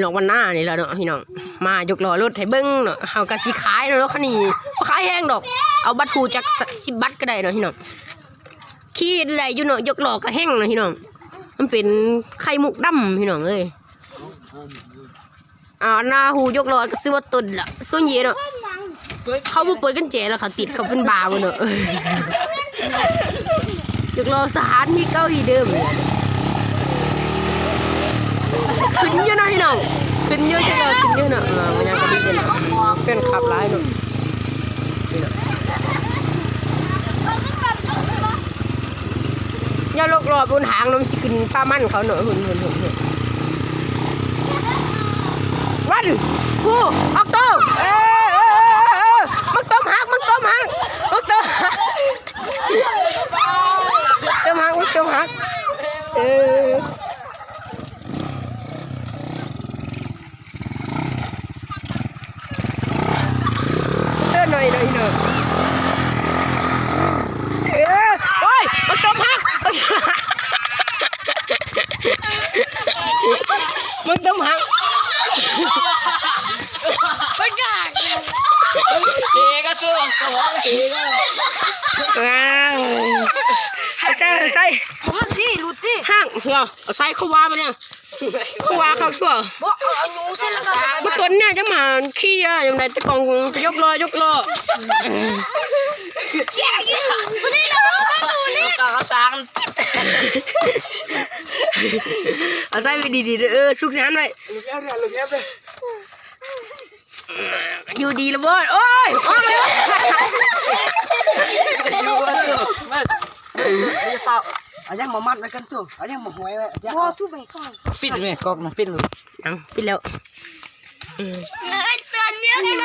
หลอกวันหน้านี่แหละเนาะพี่น้องมายกล้อรถให้เบิ้งเนาะเฮากะสิขายเนาะคันนี้บ่ขายแห้งดอกเอาบัตรผูจัก10 บาทก็ได้เนาะพี่น้องขี้ได้อยู่เนาะยกล้อก็แห้งเนาะพี่น้องมันเป็นไข่มุกดำพี่น้องเอ้ยหน้าหูยกล้อก็ซื้อว่าตุนละส่วนเยเนาะเขาบ่เปิดกันแจแล้วเขาติดเขาเป็นบาบ่เนาะยกล้อสถานที่เก่าอีเดิมขึ้นเยอะนะพี่น้องขึ้นเยอะจังเลยขึ้นเยอะเนาะมันยังก็ดีเลยเส้นขับร้ายเนาะอย่าลกรอบบนหางน้ำสิขึ้นป้ามั่นเขาเนาะหุ่นวันกูออกตัวมึงต้มหักเติมหักหน่อยเนาะโอ้ยมันต้มหักมันต้มหักมันกากก็สู้ตัวใส่หักดิหลุดดิหักเหรอใส่เขาว่ามันเนี่ยเขาว่าเขาชั่วเอาหนูใส่ละกันมันตัวเนี่ยจะมาขี้อ่ะยังไงตะกองยกล้อก็สร้างเอาใส่ไปดีสุกฉันไว้อยู่ดีละบ่โอ้ยอายังมามัดไว้กันจู่อายังมาหอยไว้อายังชูไปก่อนปิดไหมกอกนะปิดเลยปิดแล้วเตือนเยอะเลย